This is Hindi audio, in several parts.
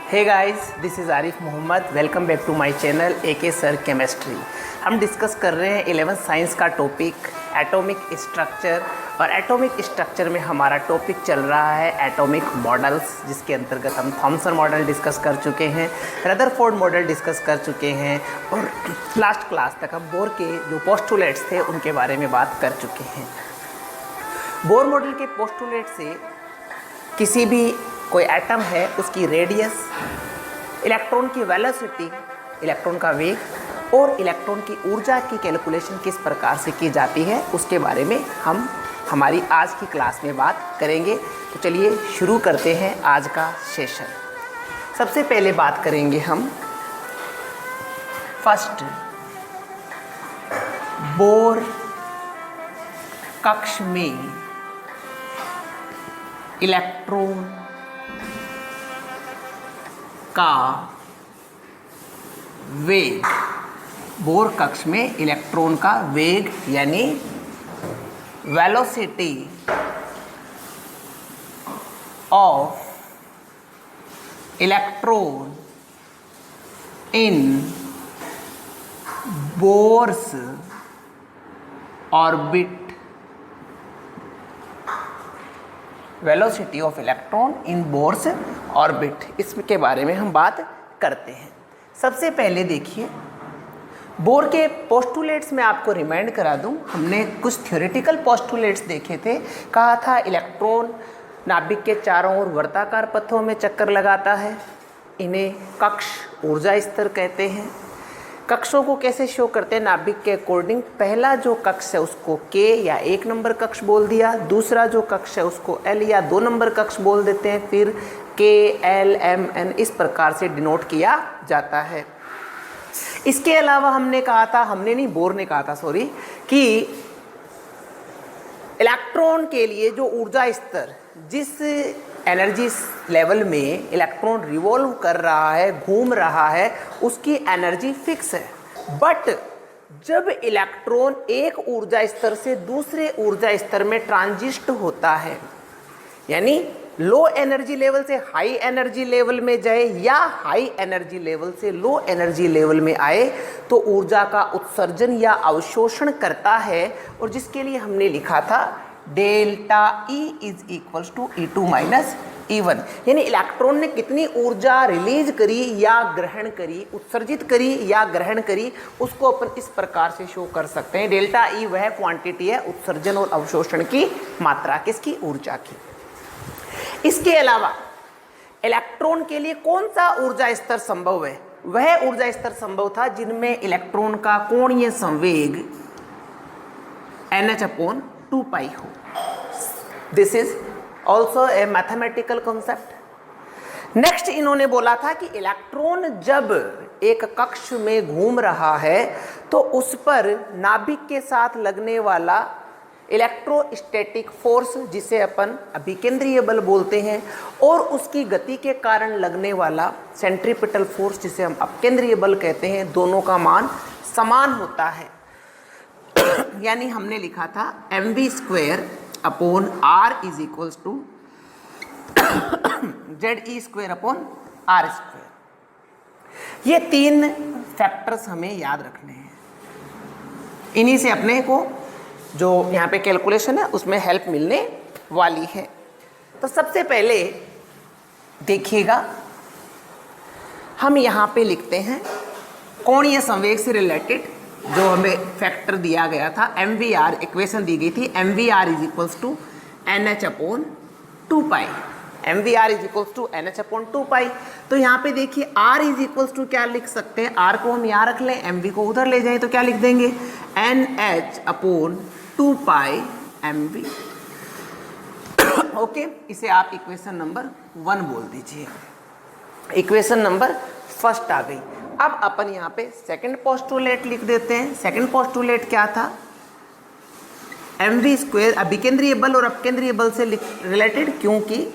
Hey guys, this is Arif Mohammad. Welcome back to my channel AK sir chemistry. हम डिस्कस कर रहे हैं 11th साइंस का टॉपिक एटॉमिक स्ट्रक्चर, और एटॉमिक स्ट्रक्चर में हमारा टॉपिक चल रहा है एटॉमिक मॉडल्स, जिसके अंतर्गत हम थॉमसन मॉडल डिस्कस कर चुके हैं, रदरफोर्ड मॉडल डिस्कस कर चुके हैं, और लास्ट क्लास तक हम बोर के जो पोस्टुलेट्स थे उनके बारे में बात कर चुके हैं। बोर मॉडल के पोस्टुलेट से किसी भी कोई एटम है उसकी रेडियस, इलेक्ट्रॉन की वेलोसिटी, इलेक्ट्रॉन का वेग और इलेक्ट्रॉन की ऊर्जा की कैलकुलेशन किस प्रकार से की जाती है उसके बारे में हम हमारी आज की क्लास में बात करेंगे। तो चलिए शुरू करते हैं आज का सेशन। सबसे पहले बात करेंगे हम फर्स्ट बोर कक्ष में इलेक्ट्रॉन का वेग। बोर कक्ष में इलेक्ट्रॉन का वेग यानी velocity of electron in Bohr's orbit. Velocity of electron in Bohr's orbit, इसके बारे में हम बात करते हैं। सबसे पहले देखिए, बोर के पोस्टुलेट्स में आपको रिमाइंड करा दूं, हमने कुछ थ्योरेटिकल पोस्टुलेट्स देखे थे। कहा था इलेक्ट्रॉन नाभिक के चारों ओर वर्ताकार पथों में चक्कर लगाता है, इन्हें कक्ष ऊर्जा स्तर कहते हैं। कक्षों को कैसे शो करते हैं नाभिक के अकॉर्डिंग? पहला जो कक्ष है उसको K या 1 नंबर कक्ष बोल दिया, दूसरा जो कक्ष है उसको L या 2 नंबर कक्ष बोल देते हैं, फिर K, L, M, N इस प्रकार से डिनोट किया जाता है। इसके अलावा बोर ने कहा था कि इलेक्ट्रॉन के लिए जो ऊर्जा स्तर, जिस एनर्जी लेवल में इलेक्ट्रॉन रिवॉल्व कर रहा है, घूम रहा है, उसकी एनर्जी फिक्स है। बट जब इलेक्ट्रॉन एक ऊर्जा स्तर से दूसरे ऊर्जा स्तर में ट्रांजिस्ट होता है, यानी लो एनर्जी लेवल से हाई एनर्जी लेवल में जाए या हाई एनर्जी लेवल से लो एनर्जी लेवल में आए, तो ऊर्जा का उत्सर्जन या अवशोषण करता है, और जिसके लिए हमने लिखा था delta E is equals to E2 minus E1। यानी इलेक्ट्रॉन ने कितनी ऊर्जा रिलीज करी या ग्रहण करी, उत्सर्जित करी या ग्रहण करी, उसको अपन इस प्रकार से शो कर सकते हैं। डेल्टा E वह क्वांटिटी है उत्सर्जन और अवशोषण की मात्रा, किसकी? ऊर्जा की। इसके अलावा इलेक्ट्रॉन के लिए कौन सा ऊर्जा स्तर संभव है? वह ऊर्जा स्तर संभव था जिनमें इलेक्ट्रॉन का कोणीय संवेग NH/2π हो। This is also a mathematical concept. Next इन्होंने बोला था कि इलेक्ट्रॉन जब एक कक्ष में घूम रहा है तो उस पर नाभिक के साथ लगने वाला इलेक्ट्रोस्टैटिक फोर्स, जिसे अपन अभिकेंद्रीय बल बोलते हैं, और उसकी गति के कारण लगने वाला सेंट्रीपिटल फोर्स, जिसे हम अपकेंद्रीय बल कहते हैं, दोनों का मान समान होता है। यानी हमने लिखा था mv² upon r is equals to ZE² upon R²। ये 3 फैक्टर्स हमें याद रखने हैं। इन्हीं से अपने को जो यहाँ पे कैलकुलेशन है उसमें हेल्प मिलने वाली है। तो सबसे पहले देखिएगा, हम यहाँ पे लिखते हैं कोणीय संवेग से रिलेटेड जो हमें फैक्टर दिया गया था, mvr, इक्वेशन दी गई थी mvr is equals to NH/2π। mvr is equals to NH/2π। तो यहाँ पे देखिए r इज इक्वल्स टू क्या लिख सकते हैं? r को हम यहाँ रख लें, mv को उधर ले जाएं तो क्या लिख देंगे? NH/2π mv। ओके, इसे आप इक्वेशन नंबर 1 बोल दीजिए। इक्वेशन नंबर फर्स्ट आ गई। अब अपन यहाँ पे सेकंड पोस्टुलेट लिख देते हैं। सेकंड पोस्टुलेट क्या था? mv² अभिकेंद्रीय बल और अपकेंद्रीय बल से रिलेटेड, क्योंकि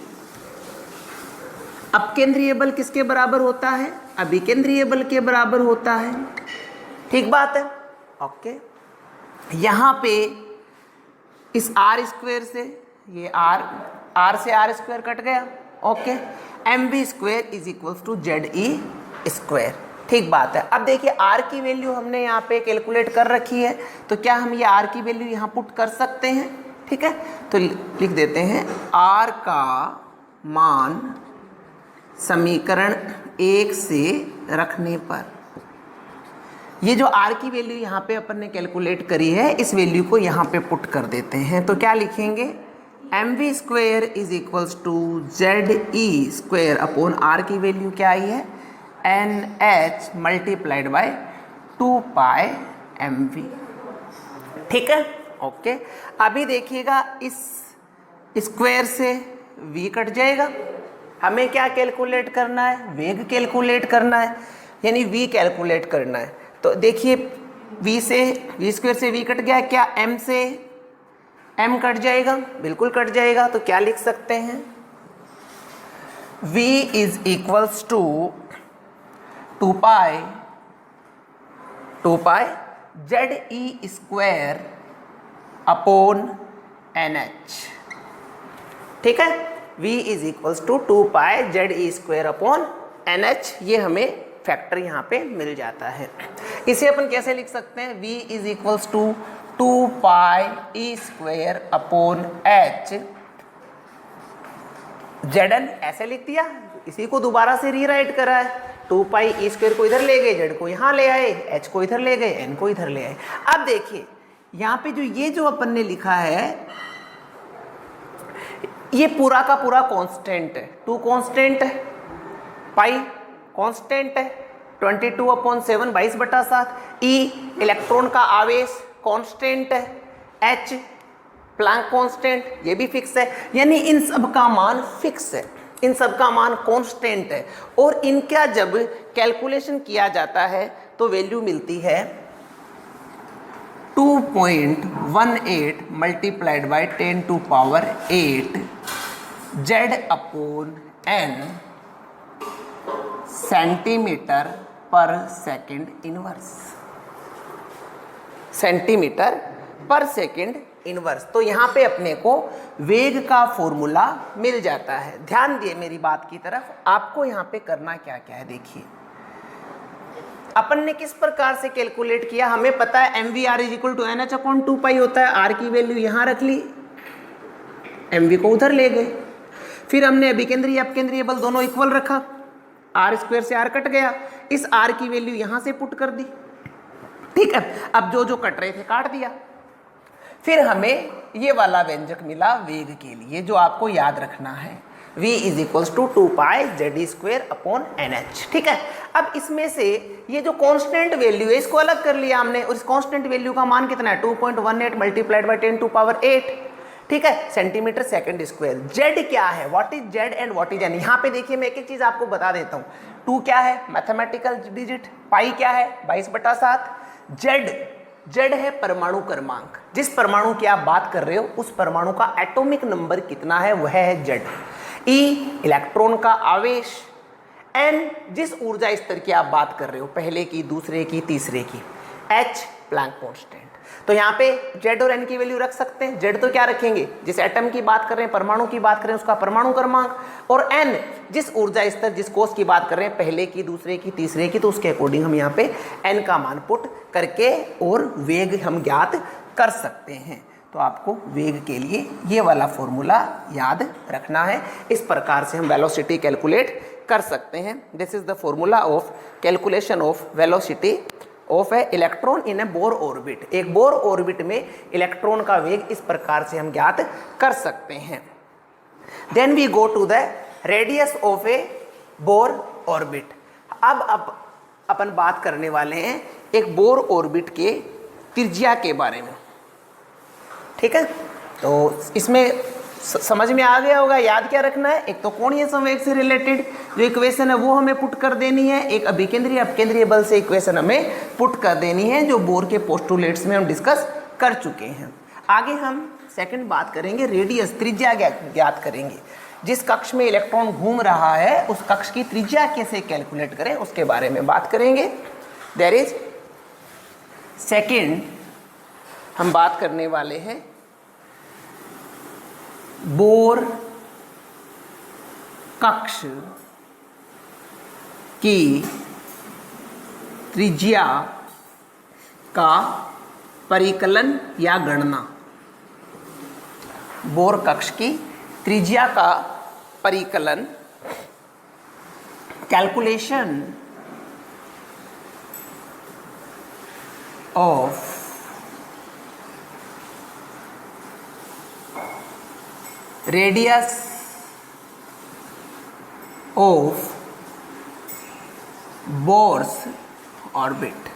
अपकेंद्रीय बल किसके बराबर होता है? अभिकेंद्रीय बल के बराबर होता है। ठीक बात है। ओके, यहाँ पे इस R² से ये R से R² कट गया। Okay, mv² is equals to ZE²। ठीक बात है। अब देखिए r की वैल्यू हमने यहाँ पे कैलकुलेट कर रखी है, तो क्या हम ये r की वैल्यू यहाँ पुट कर सकते हैं? ठीक है, तो लिख देते हैं r का मान समीकरण 1 से रखने पर, ये जो r की वैल्यू यहाँ पे अपन ने कैलकुलेट करी है, इस वैल्यू को यहाँ पे पुट कर देते हैं। तो क्या लिखेंगे? mv² is equals to ZE² upon r की वैल्यू क्या आई है? NH multiplied by 2πmv। ठीक है, ओके। अभी देखिएगा इस स्क्वायर से v कट जाएगा, हमें क्या कैलकुलेट करना है? वेग कैलकुलेट करना है, यानी v कैलकुलेट करना है। तो देखिए v स्क्वायर से v कट गया, क्या m से m कट जाएगा? बिल्कुल कट जाएगा। तो क्या लिख सकते हैं? v is equals to 2π ZE² upon NH। ठीक है, v is equals to 2π ZE² upon NH, ये हमें फैक्टर यहाँ पे मिल जाता है। इसे अपन कैसे लिख सकते हैं? v is equals to 2πE² upon H Zn, ऐसे लिख दिया, इसी को दोबारा से रीराइट करा है। 2πE² को इधर ले गए, Z को यहाँ ले आए, H को इधर ले गए, N को इधर ले आए। अब देखिए यहाँ पे जो अपन ने लिखा है, ये पूरा का पूरा कांस्टेंट है। 2 कांस्टेंट है, पाई कांस्टेंट है, 22/7 22/7, E इलेक्ट्रॉन का आवेश कांस्टेंट है, H प्लैंक कांस्टेंट, ये भी फिक्स है, यानी इन सब का मान फिक्स है, इन सब का मान कांस्टेंट है। और इनका जब कैलकुलेशन किया जाता है तो वैल्यू मिलती है 2.18 multiplied bye 10⁸ Z upon N centimetre पर सेकंड इनवर्स, सेंटीमीटर पर सेकंड इनवर्स। तो यहाँ पे अपने को वेग का फॉर्मूला मिल जाता है। ध्यान दिए मेरी बात की तरफ, आपको यहाँ पे करना क्या क्या है। देखिए अपन ने किस प्रकार से कैलकुलेट किया, हमें पता है mvr is equal to NH upon 2π होता है। r की वैल्यू यहाँ रख ली, mv को उधर ले गए, फिर हमने अभिकेंद्रीय अपकेंद्रीय बल दोनों इक्वल रखा, r² से r कट गया, इस r की वैल्यू यहाँ से पुट कर दी। ठीक है, अब जो कट रहे थे काट दिया, फिर हमें ये वाला व्यंजक मिला वेग के लिए, जो आपको याद रखना है, v is equals to 2π ZE² upon NH। ठीक है, अब इसमें से ये जो कांस्टेंट वैल्यू है इसको अलग कर लिया हमने, और इस कांस्टेंट वैल्यू का मान कितना है? 2.18 मल्टीप्लाइड बाय 10⁸। ठीक है, सेंटीमीटर सेकंड स्क्वायर। Z क्या है? What is Z and what is N? यहाँ पे देखिए मैं एक एक चीज आपको बता देता हूँ। 2 क्या है? Mathematical digit. पाई क्या है? 22/7। Z है परमाणु क्रमांक, जिस परमाणु की आप बात कर रहे हो उस परमाणु का एटॉमिक नंबर कितना है, वह है Z। E इलेक्ट्रॉन का आवेश, N जिस ऊर्जा स्तर की आप बात कर रहे हो, पहले की, दूसरे की, तीसरे की, H प्लैंक कांस्टेंट। तो यहाँ पे Z और N की वैल्यू रख सकते हैं। Z तो क्या रखेंगे? जिस एटम की बात कर रहे हैं, परमाणु की बात कर रहे हैं, उसका परमाणु क्रमांक, और N जिस ऊर्जा स्तर, जिस कोश की बात कर रहे हैं, पहले की, दूसरे की, तीसरे की, तो उसके अकॉर्डिंग हम यहाँ पे N का मान पुट करके और वेग हम ज्ञात कर सकते हैं। तो आपको वेग के लिए ये वाला फॉर्मूला याद रखना है। इस प्रकार से हम वेलोसिटी कैलकुलेट कर सकते हैं। This is the formula of calculation of velocity of A electron in A Bohr orbit. एक बोर ऑर्बिट में इलेक्ट्रॉन का वेग इस प्रकार से हम ज्ञात कर सकते हैं। Then we go to the radius of a Bohr orbit. अब अपन बात करने वाले हैं एक बोर ऑर्बिट के त्रिज्या के बारे में। ठीक है, तो इसमें समझ में आ गया होगा। याद क्या रखना है? एक तो कोणीय संवेग से रिलेटेड जो इक्वेशन है वो हमें पुट कर देनी है, एक अभिकेंद्रीय अपकेंद्रीय बल से इक्वेशन हमें पुट कर देनी है, जो बोर के पोस्टुलेट्स में हम डिस्कस कर चुके हैं। आगे हम सेकंड बात करेंगे, रेडियस, त्रिज्या ज्ञात करेंगे। जिस कक्ष में इलेक्ट्रॉन घूम रहा है उस कक्ष की त्रिज्या कैसे कैलकुलेट करें उसके बारे में बात करेंगे। देयर इज सेकंड हम बात करने वाले हैं बोर कक्ष की त्रिज्या का परिकलन या गणना। बोर कक्ष की त्रिज्या का परिकलन, calculation of radius of bourse orbit.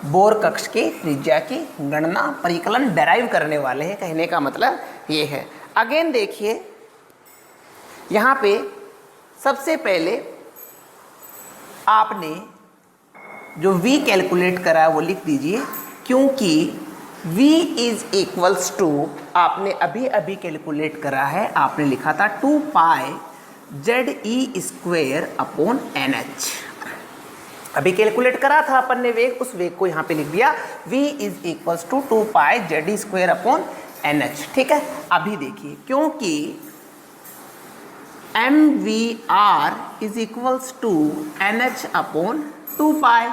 Bore कक्ष की त्रिज्या की गणना, परिकलन डेराइव करने वाले हैं, कहने का मतलब ये है। अगेन देखिए यहाँ पे सबसे पहले आपने जो v कैलकुलेट करा है वो लिख दीजिए, क्योंकि v इज इक्वल्स टू, आपने अभी अभी कैलकुलेट करा है, आपने लिखा था 2 pi ZE square upon NH। अभी कैलकुलेट करा था अपन ने वेग, उस वेग को यहाँ पे लिख दिया, v is equals to 2 pi ZE square upon NH। ठीक है, अभी देखिए क्योंकि MVR is equals to NH upon 2 pi,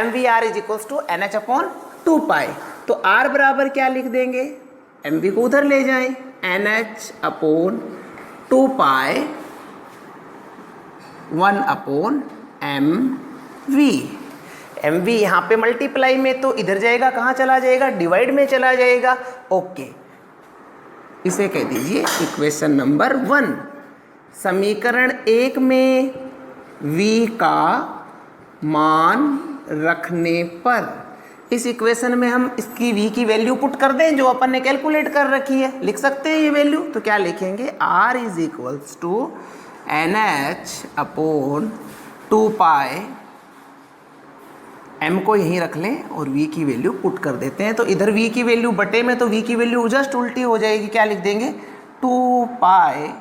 MVR is equals to NH upon 2 pi, तो R बराबर क्या लिख देंगे, MV को उधर ले जाएं, NH अपॉन 2 पाई 1 अपॉन MV। MV यहाँ पे मल्टीप्लाई में तो इधर जाएगा, कहाँ चला जाएगा, डिवाइड में चला जाएगा। ओके, इसे कह दीजिए इक्वेशन नंबर 1। समीकरण 1 में V का मान रखने पर इस इक्वेशन में हम इसकी v की वैल्यू पुट कर दें जो अपन ने कैलकुलेट कर रखी है, लिख सकते हैं ये वैल्यू। तो क्या लिखेंगे, R is equals to NH upon 2 pi, M को यहीं रख लें और v की वैल्यू पुट कर देते हैं। तो इधर v की वैल्यू बटे में, तो v की वैल्यू जस्ट उल्टी हो जाएगी, क्या लिख देंगे, 2 पाई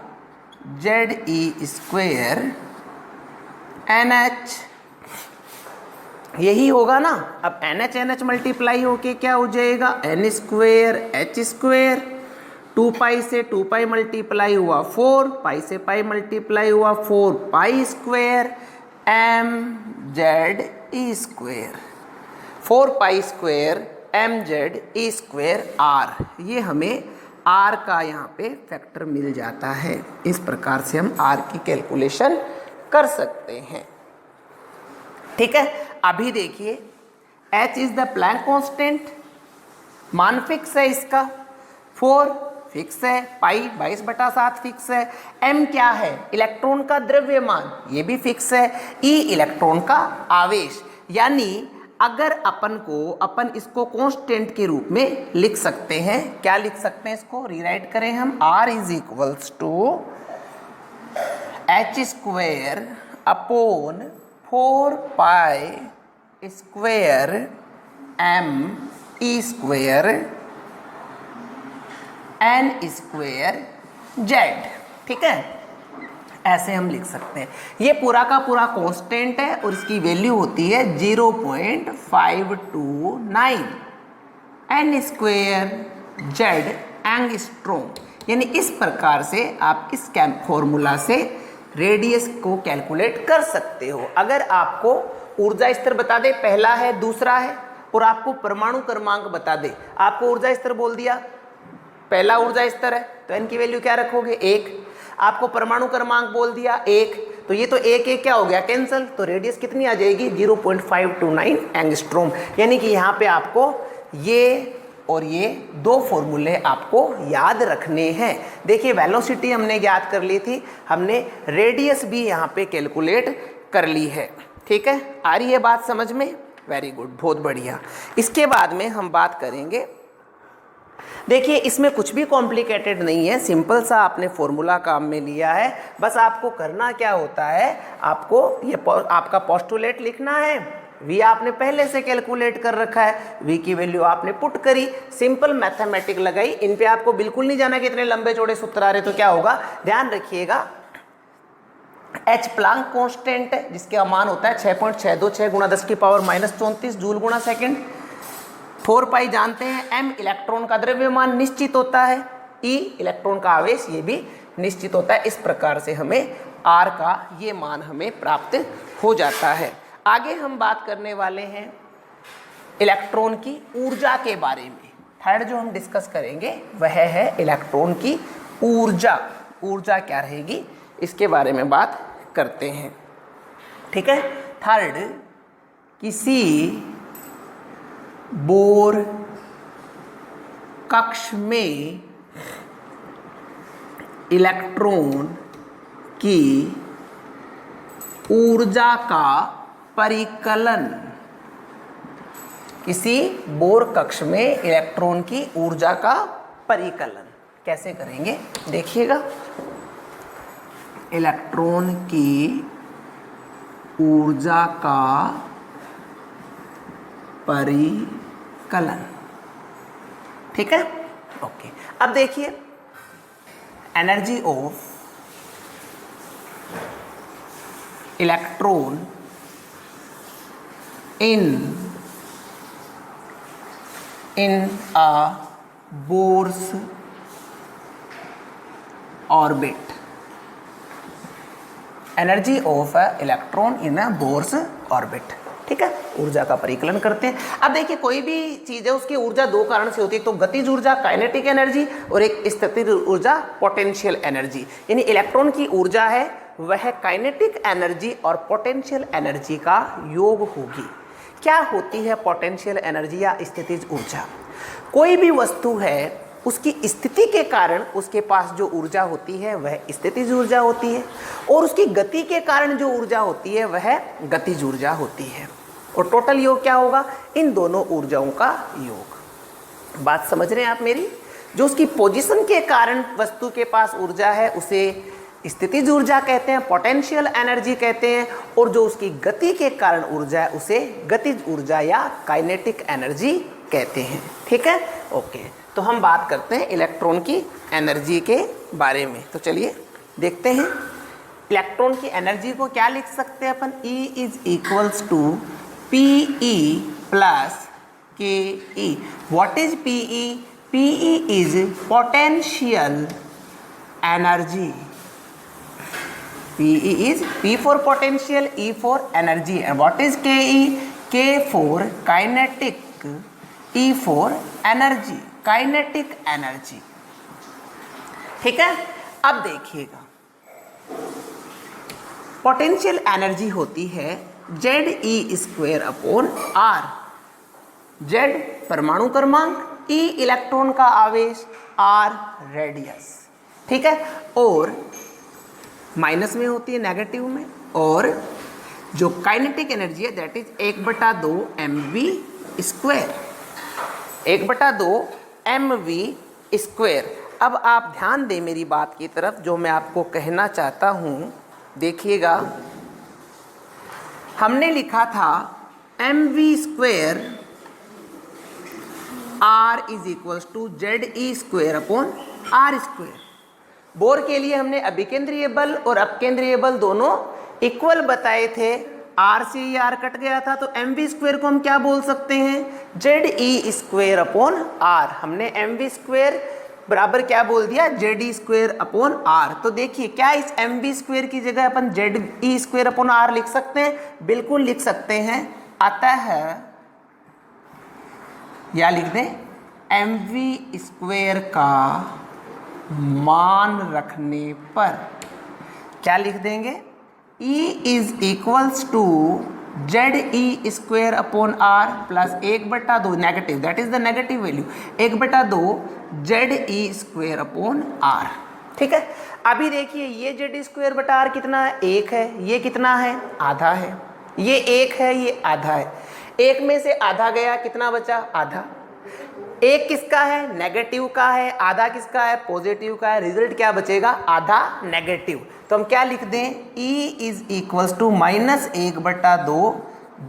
ZE स्क्वेयर NH, यही होगा ना। अब NH मल्टीप्लाई होके क्या हो जाएगा, N स्क्वेयर H स्क्वेयर, 2 पाई से 2 पाई मल्टीप्लाई हुआ 4, पाई से पाई मल्टीप्लाई हुआ 4 pi square MZE square, 4 pi square MZE square R। ये हमें R का यहाँ पे फैक्टर मिल जाता है। इस प्रकार से हम R की कैलकुलेशन कर सकते हैं। ठीक है, अभी देखिए H is the plank constant, मान फिक्स है इसका, 4 फिक्स है, पाई 22/7 फिक्स है, M क्या है, इलेक्ट्रॉन का द्रव्यमान, ये भी फिक्स है, E इलेक्ट्रॉन का आवेश। यानी अगर अपन इसको कांस्टेंट के रूप में लिख सकते हैं, क्या लिख सकते हैं, इसको रीराइट करें हम, R is equals to H square upon 4 pi square ME square N square Z। ठीक है, ऐसे हम लिख सकते हैं। ये पूरा का पूरा कांस्टेंट है और इसकी वैल्यू होती है 0.529 N स्क्वेयर Z एंगस्ट्रॉम। यानी इस प्रकार से आप इस फॉर्मूला से रेडियस को कैलकुलेट कर सकते हो। अगर आपको ऊर्जा स्तर बता दे, पहला है, दूसरा है, और आपको परमाणु क्रमांक बता दे, आपको ऊर्जा स्तर बोल दिया, पहला ऊर्जा स्तर है तो n की वैल्यू क्या रखोगे, 1। आपको परमाणु क्रमांक बोल दिया 1, तो ये तो 1 क्या हो गया, कैंसल, तो रेडियस कितनी आ जाएगी, 0.529 एंगस्ट्रॉम। यानी कि यहाँ पे आपको ये और ये 2 फॉर्मूले आपको याद रखने हैं। देखिए वेलोसिटी हमने ज्ञात कर ली थी, हमने रेडियस भी यहाँ पे कैलकुलेट कर ली है। ठीक है, आ रही है बात समझ में, वेरी गुड, बहुत बढ़िया। इसके बाद में हम बात करेंगे, देखिए इसमें कुछ भी कॉम्प्लिकेटेड नहीं है, सिंपल सा आपने फॉर्मूला काम में लिया है। बस आपको करना क्या होता है, आपको ये आपका पोस्टुलेट लिखना है, v आपने पहले से कैलकुलेट कर रखा है, v की वैल्यू आपने पुट करी, सिंपल मैथमेटिक लगाई। इन पे आपको बिल्कुल नहीं जाना कि इतने लंबे चौड़े सूत्र आ रहे तो क्या होगा, ध्यान रखिएगा। h प्लांक कांस्टेंट है जिसका मान होता है 6.626 गुणा 10⁻⁻34 जूल गुणा सेकंड। 4 पाई जानते हैं, m इलेक्ट्रॉन का द्रव्यमान निश्चित होता है, ई इलेक्ट्रॉन का आवेश ये भी निश्चित होता है। इस प्रकार से हमें R का ये मान हमें प्राप्त हो जाता है। आगे हम बात करने वाले हैं इलेक्ट्रॉन की ऊर्जा के बारे में। थर्ड जो हम डिस्कस करेंगे वह है इलेक्ट्रॉन की ऊर्जा। ऊर्जा क्या रहेगी इसके बारे में बात करते हैं। ठीक है। थर्ड, किसी बोर कक्ष में इलेक्ट्रॉन की ऊर्जा का परिकलन। किसी बोर कक्ष में इलेक्ट्रॉन की ऊर्जा का परिकलन कैसे करेंगे देखिएगा। इलेक्ट्रॉन की ऊर्जा का परिकलन। ठीक है, ओके। अब देखिए, energy of electron in a Bohr's orbit. Energy of electron in a Bohr's orbit. ठीक है, ऊर्जा का परिकलन करते हैं। अब देखिए, कोई भी चीज है उसकी ऊर्जा दो कारण से होती है, तो गतिज ऊर्जा काइनेटिक एनर्जी और एक स्थितिज ऊर्जा पोटेंशियल एनर्जी। यानी इलेक्ट्रॉन की ऊर्जा है वह काइनेटिक एनर्जी और पोटेंशियल एनर्जी का योग होगी। क्या होती है पोटेंशियल एनर्जी या स्थितिज ऊर्जा? कोई भी वस्तु है उसकी स्थिति के कारण उसके पास जो ऊर्जा होती है वह स्थितिज ऊर्जा होती है, और उसकी गति के कारण जो ऊर्जा होती है वह गतिज ऊर्जा होती है। और टोटल योग क्या होगा? इन दोनों ऊर्जाओं का योग। बात समझ रहे हैं आप मेरी? जो उसकी पोजीशन के कारण वस्तु के पास ऊर्जा है उसे स्थितिज ऊर्जा कहते हैं, पोटेंशियल एनर्जी कहते हैं, और जो उसकी गति के कारण ऊर्जा है उसे गतिज ऊर्जा या काइनेटिक एनर्जी कहते हैं। ठीक है, ओके। तो हम बात करते हैं इलेक्ट्रॉन की एनर्जी के बारे में। तो चलिए देखते हैं इलेक्ट्रॉन की एनर्जी को क्या लिख सकते हैं अपन। E is equals to PE plus KE। What is PE? PE is potential energy. PE is P for potential, E for energy, and what is KE? K for kinetic, E for energy, kinetic energy। ठीक है, अब देखिएगा, पोटेंशियल एनर्जी होती है ZE² अपॉन R। Z परमाणु क्रमांक, E इलेक्ट्रॉन का आवेश, R रेडियस। ठीक है, और माइनस में होती है, नेगेटिव में। और जो काइनेटिक एनर्जी है दैट इज 1/2 mv²। 1/2 mv²। अब आप ध्यान दें मेरी बात की तरफ, जो मैं आपको कहना चाहता हूं। देखिएगा, हमने लिखा था mv² R is equals to ZE² upon R²। Bohr के लिए हमने अभिकेंद्रीय बल और अपकेंद्रीय बल दोनों इक्वल बताए थे। R से ये R कट गया था, तो mv² को हम क्या बोल सकते हैं? ZE² upon R। हमने mv² बराबर क्या बोल दिया? ZE² upon R। तो देखिए, क्या इस mv² की जगह अपन ZE² अपॉन R लिख सकते हैं? बिल्कुल लिख सकते हैं। अतः या लिख दें mv² का मान रखने पर क्या लिख देंगे? E is equals to ZE² upon R plus 1/2 negative, that is the negative value, 1/2 ZE² upon R। ठीक है, अभी देखिए ये ZE²/R कितना है? 1 है। ये कितना है? आधा है। ये 1 है, ये आधा है। 1 में से आधा गया, कितना बचा? आधा। 1 किसका है? नेगेटिव का है। आधा किसका है? पॉजिटिव का है। रिजल्ट क्या बचेगा? आधा नेगेटिव। तो हम क्या लिख दें? E is equals to -1/2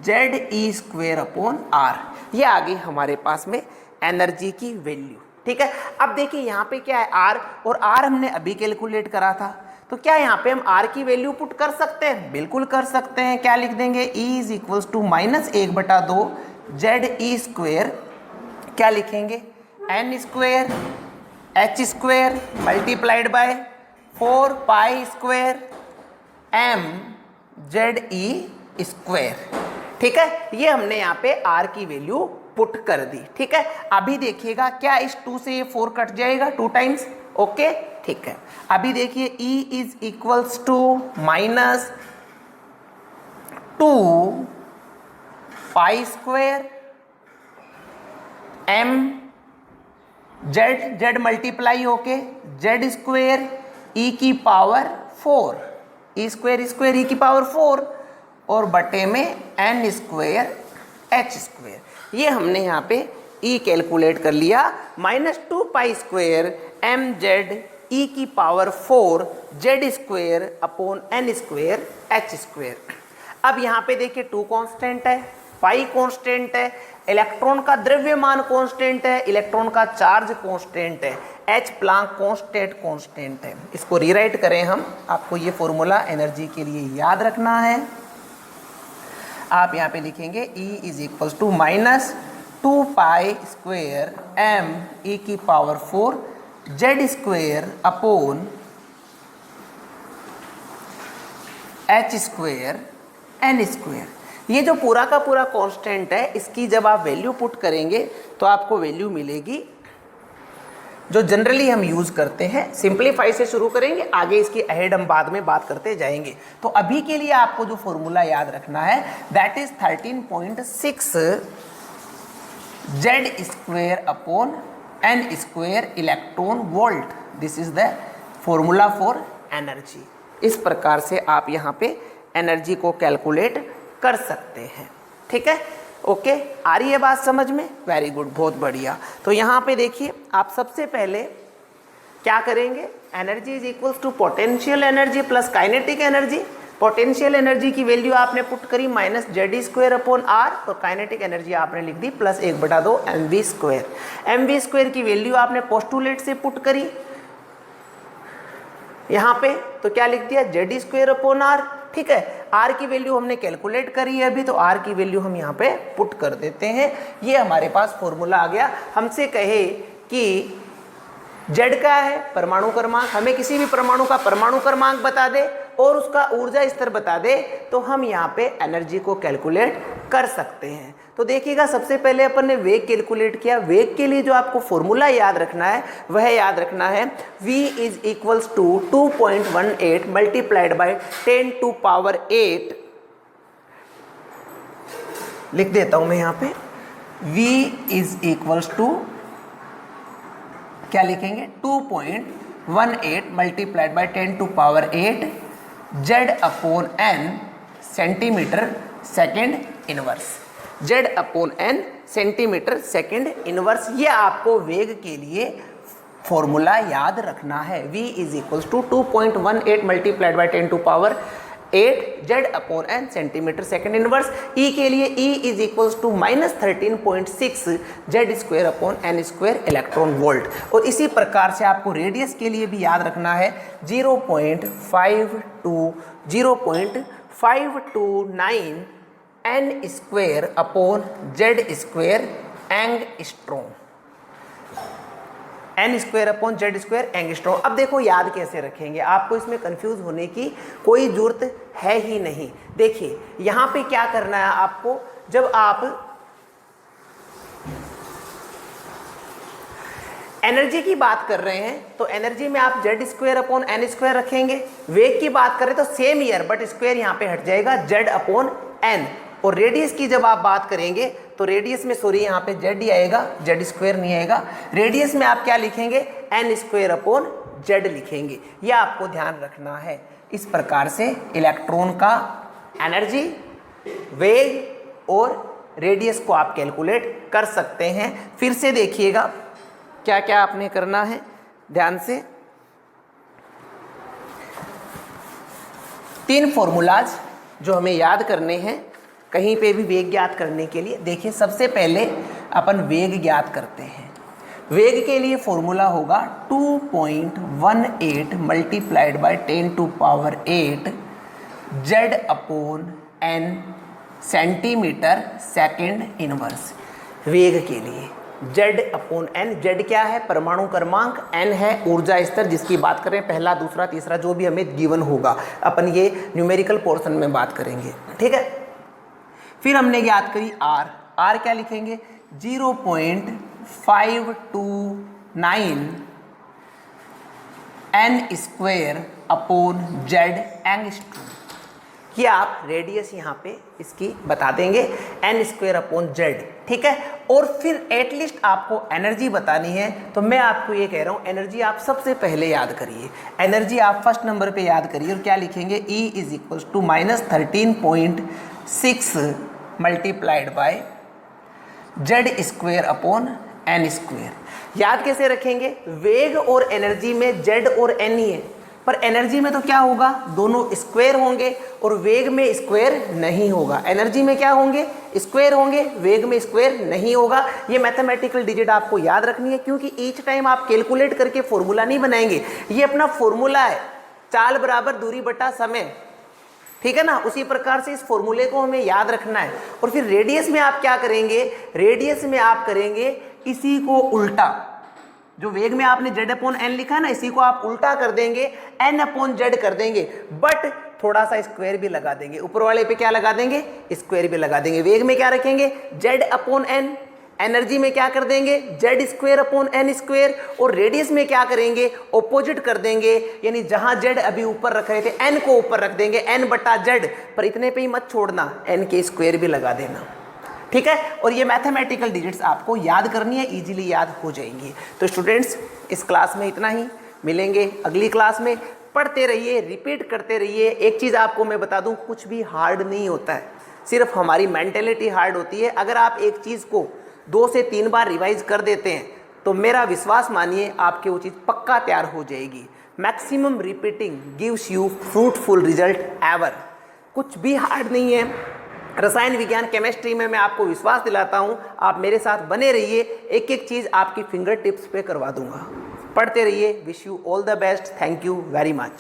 ZE² upon R। ये आ गई हमारे पास में एनर्जी की वैल्यू। ठीक है, अब देखिए यहाँ पे क्या है? R, और R हमने अभी कैलकुलेट करा था। तो क्या यहाँ पे हम R की वैल्यू पुट कर सकते हैं? बिल्कुल कर सकते हैं। क्या लिख देंगे? E is equals to -1/2 ZE²। क्या लिखेंगे? n² H square multiplied by 4 pi square M Z E square. ठीक है, ये हमने यहाँ पे आर की वैल्यू पुट कर दी। ठीक है, अभी देखिएगा क्या इस 2 से ये 4 कट जाएगा 2 टाइम्स। ओके, ठीक है, अभी देखिए E is equals to minus 2 pi square M Z multiply होके जेड स्क्वेयर ई की पावर 4, ई स्क्वेयर ई की पावर 4 और बटे में एन स्क्वेयर एच स्क्वेयर। ये हमने यहाँ पे ई कैलकुलेट कर लिया, minus 2 pi square M Z e की power 4 Z square upon N square h square. अब यहाँ पे देखिए 2 कांस्टेंट है, पाई कांस्टेंट है, इलेक्ट्रॉन का द्रव्यमान कांस्टेंट है, इलेक्ट्रॉन का चार्ज कांस्टेंट है, एच प्लांक कांस्टेंट है। इसको रीराइट करें हम, आपको ये फॉर्मूला एनर्जी के लिए याद रखना है। आप यहाँ पे लिखेंगे E is equals to minus 2 pi square m e की power 4 Z square upon h square n square. ये जो पूरा का पूरा कांस्टेंट है, इसकी जब आप वैल्यू पुट करेंगे तो आपको वैल्यू मिलेगी जो जनरली हम यूज करते हैं। सिंप्लीफाई से शुरू करेंगे, आगे इसकी अहेड हम बाद में बात करते जाएंगे। तो अभी के लिए आपको जो फॉर्मूला याद रखना है that is 13.6 Z square upon N square electron volt. This is the formula for energy. इस प्रकार से आप यहाँ पे एनर्जी को कैलकुलेट कर सकते हैं। ठीक है, ओके, आ रही है बात समझ में? वेरी गुड, बहुत बढ़िया। तो यहाँ पे देखिए आप सबसे पहले क्या करेंगे, energy is equals to potential energy plus kinetic energy. Potential energy की वैल्यू आपने पुट करी minus Z square upon r, और काइनेटिक एनर्जी आपने लिख दी plus 1/2 m v square. M v square की वैल्यू आपने पोस्टुलेट से पुट करी यहाँ पे, तो क्या लिख दिया जेड स्क्वेयर अपॉन आर। ठीक है, आर की वैल्यू हमने कैलकुलेट करी है अभी, तो आर की वैल्यू हम यहाँ पे पुट कर देते हैं। ये हमारे पास फॉर्मूला आ गया। हमसे कहे कि जेड का है परमाणु क्रमांक, हमें किसी भी परमाणु का परमाणु क्रमांक बता दे और उसका ऊर्जा स्तर बता दे, तो हम यहाँ पे एनर्जी को कैलकुलेट कर सकते हैं। तो देखिएगा सबसे पहले अपन ने वेग कैलकुलेट किया। वेग के लिए जो आपको फॉर्मूला याद रखना है वह याद रखना है v is equals to 2.18 multiplied by 10 to power 8। लिख देता हूं मैं यहाँ पे, v इज इक्वल्स टू क्या लिखेंगे 2.18 multiplied by 10 to power 8 Z upon N centimetre second inverse. Z upon N centimetre second inverse. ये आपको वेग के लिए फॉर्मूला याद रखना है। v is equals to 2.18 multiplied by 10 to power 8 Z upon N centimetre second inverse. E के लिए E is equals to minus 13.6 Z square upon N square electron volt. और इसी प्रकार से आपको रेडियस के लिए भी याद रखना है 0.529 N square upon Z square angstrom. N square upon Z square angstrom. अब देखो याद कैसे रखेंगे, आपको इसमें कंफ्यूज होने की कोई जरूरत है ही नहीं। देखिए यहाँ पे क्या करना है आपको, जब आप एनर्जी की बात कर रहे हैं तो एनर्जी में आप Z square upon N square रखेंगे। वेग की बात करें तो सेम ईयर बट स्क्वेयर यहाँ पे हट जाएगा, जेड अपॉन एन। और रेडियस की जब आप बात करेंगे तो रेडियस में सॉरी यहाँ पे जेड ही आएगा, जेड स्क्वेयर नहीं आएगा। रेडियस में आप क्या लिखेंगे, एन स्क्वेयर अपॉन जेड लिखेंगे। यह आपको ध्यान रखना है। इस प्रकार से इलेक्ट्रॉन का एनर्जी, वेग और रेडियस को आप कैलकुलेट कर सकते हैं। फिर से देखिएगा क्या क्या आपने करना है ध्यान से। 3 फॉर्मूलाज जो हमें याद करने हैं कहीं पे भी वेग ज्ञात करने के लिए। देखिए सबसे पहले अपन वेग ज्ञात करते हैं। वेग के लिए फॉर्मूला होगा 2.18 multiplied by 10 to power 8 Z upon N centimetre second inverse. वेग के लिए Z अपॉन n। Z क्या है? परमाणु क्रमांक, n है ऊर्जा स्तर जिसकी बात करें, पहला दूसरा तीसरा जो भी हमें गिवन होगा, अपन ये न्यूमेरिकल पोर्शन में बात करेंगे, ठीक है। फिर हमने याद करी R। R क्या लिखेंगे? 0.529 n square upon Z angstrom. कि आप रेडियस यहाँ पे इसकी बता देंगे n स्क्वायर अपॉन Z, ठीक है। और फिर एटलीस्ट आपको एनर्जी बतानी है, तो मैं आपको ये कह रहा हूँ एनर्जी आप सबसे पहले याद करिए। एनर्जी आप फर्स्ट नंबर पे याद करिए और क्या लिखेंगे? E is equal to -13.6 multiplied by Z square upon n square. याद कैसे रखेंगे? वेग और एनर्जी में Z और n ही है, पर एनर्जी में तो क्या होगा? दोनों स्क्वायर होंगे और वेग में स्क्वायर नहीं होगा। एनर्जी में क्या होंगे? स्क्वायर होंगे, वेग में स्क्वायर नहीं होगा। ये मैथमेटिकल डिजिट आपको याद रखनी है, क्योंकि ईच टाइम आप कैलकुलेट करके फॉर्मूला नहीं बनाएंगे। ये अपना फॉर्मूला है, चाल बराबर दूरी बटा समय, ठीक है ना। उसी प्रकार से इस फॉर्मूले को हमें याद रखना है। और फिर रेडियस में आप क्या करेंगे? रेडियस में आप करेंगे इसी को उल्टा। जो वेग में आपने Z अपॉन n लिखा है ना, इसी को आप उल्टा कर देंगे, n अपॉन Z कर देंगे, बट थोड़ा सा स्क्वायर भी लगा देंगे। ऊपर वाले पे क्या लगा देंगे? स्क्वायर भी लगा देंगे। वेग में क्या रखेंगे? Z upon n। एनर्जी में क्या कर देंगे? Z square upon n square. और रेडियस में क्या करेंगे? ऑपोजिट कर देंगे, यानी जहां Z अभी ऊपर रख रहे थे n को ऊपर रख देंगे, n बटा Z। पर इतने पे ही मत छोड़ना, n के स्क्वायर भी लगा देना, ठीक है। और ये मैथमेटिकल डिजिट्स आपको याद करनी है, इजीली याद हो जाएंगी। तो स्टूडेंट्स, इस क्लास में इतना ही, मिलेंगे अगली क्लास में। पढ़ते रहिए, रिपीट करते रहिए। एक चीज़ आपको मैं बता दूं, कुछ भी हार्ड नहीं होता है, सिर्फ हमारी मेंटेलिटी हार्ड होती है। अगर आप एक चीज़ को 2 से 3 बार रिवाइज कर देते हैं तो मेरा विश्वास मानिए आपके वो चीज़ पक्का तैयार हो जाएगी। Maximum repeating gives you fruitful result ever. कुछ भी हार्ड नहीं है। रसायन विज्ञान, केमिस्ट्री में मैं आपको विश्वास दिलाता हूँ, आप मेरे साथ बने रहिए, एक एक चीज़ आपकी फिंगर टिप्स पे करवा दूंगा। पढ़ते रहिए। Wish you all the best. Thank you very much.